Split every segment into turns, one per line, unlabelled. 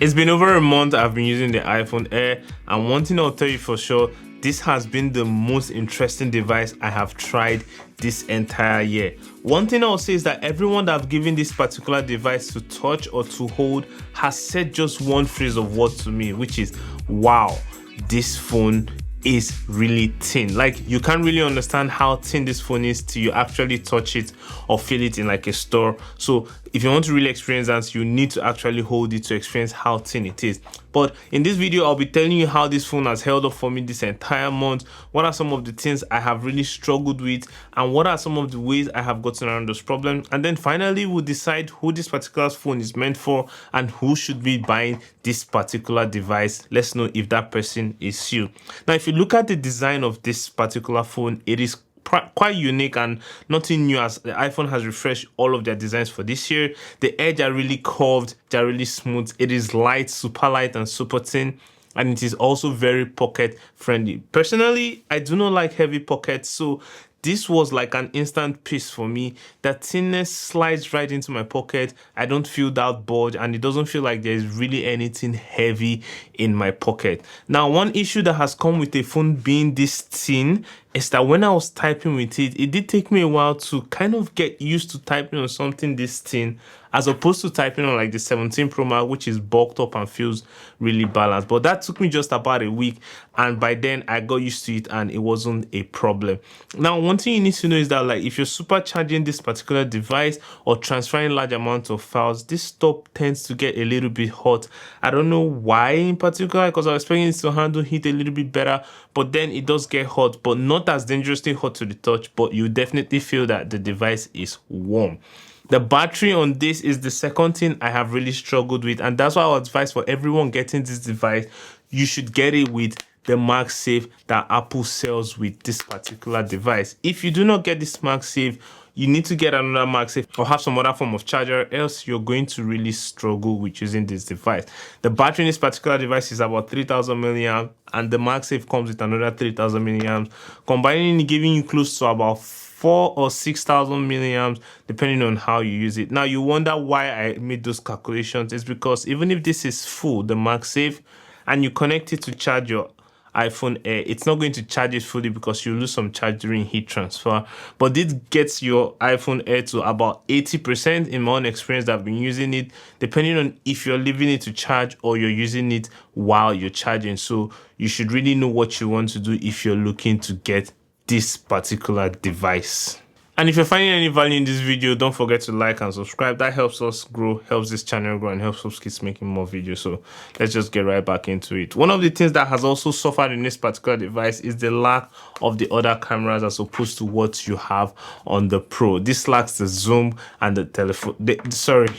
It's been over a month I've been using the iPhone Air, and one thing I'll tell you for sure, this has been the most interesting device I have tried this entire year. One thing I'll say is that everyone that I've given this particular device to touch or to hold has said just one phrase of words to me, which is, wow, this phone is really thin. Like, you can't really understand how thin this phone is till you actually touch it or feel it in like a store. So if you want to really experience that, you need to actually hold it to experience how thin it is. But in this video, I'll be telling you how this phone has held up for me this entire month. What are some of the things I have really struggled with, and what are some of the ways I have gotten around those problems. And then finally, we'll decide who this particular phone is meant for and who should be buying this particular device. Let's know if that person is you. Now, if you look at the design of this particular phone, it is quite unique and nothing new, as the iPhone has refreshed all of their designs for this year. The edges are really curved, they're really smooth. It is light, super light and super thin, and it is also very pocket friendly. Personally, I do not like heavy pockets, so this was like an instant piece for me. That thinness slides right into my pocket. I don't feel that bulge, and it doesn't feel like there's really anything heavy in my pocket. Now, one issue that has come with a phone being this thin is that when I was typing with it, it did take me a while to kind of get used to typing on something this thin, as opposed to typing on like the 17 Pro Max, which is bulked up and feels really balanced. But that took me just about a week, and by then I got used to it and it wasn't a problem. Now, one thing you need to know is that, like, if you're supercharging this particular device or transferring large amounts of files, this stuff tends to get a little bit hot. I don't know why in particular, because I was expecting it to handle heat a little bit better, but then it does get hot, but not as dangerously hot to the touch, but you definitely feel that the device is warm. The battery on this is the second thing I have really struggled with, and that's why I would advise for everyone getting this device, you should get it with the MagSafe that Apple sells with this particular device. If you do not get this MagSafe, you need to get another MagSafe or have some other form of charger, else you're going to really struggle with using this device. The battery in this particular device is about 3000 milliamps, and the MagSafe comes with another 3000 milliamps, combining, giving you close to about 4,000 or 6,000 milliamps, depending on how you use it. Now, you wonder why I made those calculations. It's because even if this is full, the MagSafe, and you connect it to charge your iPhone Air, it's not going to charge it fully because you lose some charge during heat transfer. But this gets your iPhone Air to about 80% in my own experience that I've been using it, depending on if you're leaving it to charge or you're using it while you're charging. So you should really know what you want to do if you're looking to get this particular device. And if you're finding any value in this video, don't forget to like and subscribe. That helps us grow, helps this channel grow, and helps us keep making more videos. So let's just get right back into it. One of the things that has also suffered in this particular device is the lack of the other cameras as opposed to what you have on the Pro. This lacks the zoom and the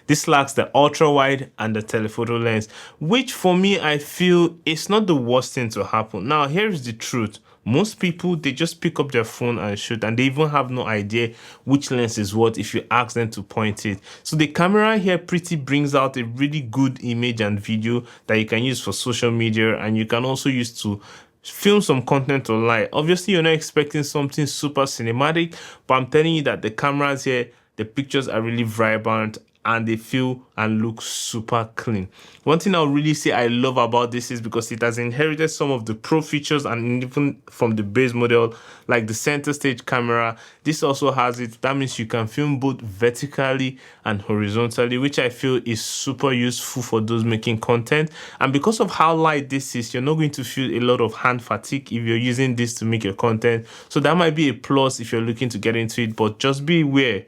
this lacks the ultra wide and the telephoto lens, which for me, I feel it's not the worst thing to happen. Now, here's the truth. Most people, they just pick up their phone and shoot, and they even have no idea which lens is what if you ask them to point it. So the camera here pretty brings out a really good image and video that you can use for social media, and you can also use to film some content online. Obviously, you're not expecting something super cinematic, but I'm telling you that the cameras here, the pictures are really vibrant and they feel and look super clean. One thing I'll really say I love about this is because it has inherited some of the Pro features, and even from the base model, like the center stage camera, this also has it. That means you can film both vertically and horizontally, which I feel is super useful for those making content. And because of how light this is, you're not going to feel a lot of hand fatigue if you're using this to make your content. So that might be a plus if you're looking to get into it, but just be aware,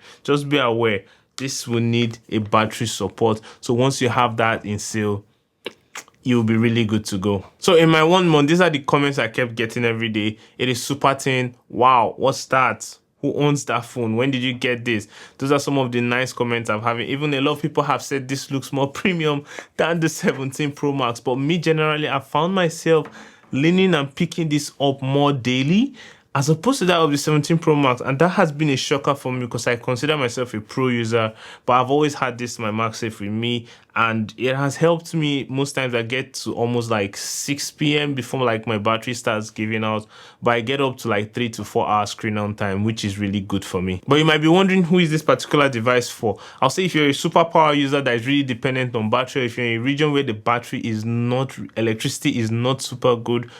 this will need a battery support. So once you have that in sale, you'll be really good to go. So in my 1 month, these are the comments I kept getting every day. It is super thin. Wow, what's that? Who owns that phone? When did you get this? Those are some of the nice comments I'm having. Even a lot of people have said this looks more premium than the 17 Pro Max. But me, generally, I found myself leaning and picking this up more daily. as opposed to that of the 17 Pro Max. And that has been a shocker for me because I consider myself a pro user, but I've always had this my MagSafe with me, and it has helped me. Most times I get to almost like 6 p.m. before like my battery starts giving out, but I get up to like 3 to 4 hours screen on time, which is really good for me. But you might be wondering, who is this particular device for? I'll say if you're a superpower user that is really dependent on battery, if you're in a region where the battery is not, electricity is not super good,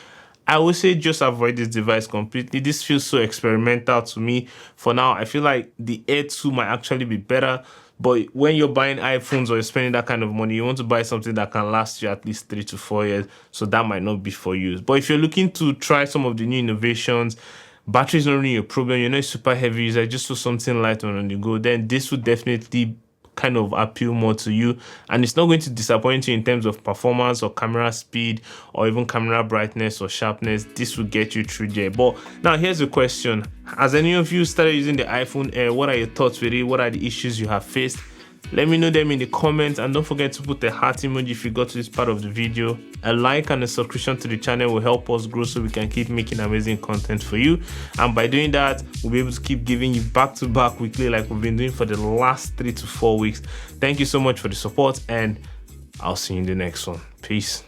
I would say just avoid this device completely. This feels so experimental to me. For now, I feel like the Air 2 might actually be better. But when you're buying iPhones or you're spending that kind of money, you want to buy something that can last you at least 3 to 4 years. So that might not be for you. But if you're looking to try some of the new innovations, battery is not really a problem, you're not a super heavy user, just for something light on the go, then this would definitely kind of appeal more to you, and it's not going to disappoint you in terms of performance or camera speed or even camera brightness or sharpness. This will get you through there. But now here's the question: has any of you started using the iPhone Air? What are your thoughts with it? What are the issues you have faced? Let me know them in the comments, and don't forget to put the heart emoji if you got to this part of the video. A like and a subscription to the channel will help us grow so we can keep making amazing content for you, and by doing that we'll be able to keep giving you back-to-back weekly like we've been doing for the last 3 to 4 weeks. Thank you so much for the support, and I'll see you in the next one. Peace.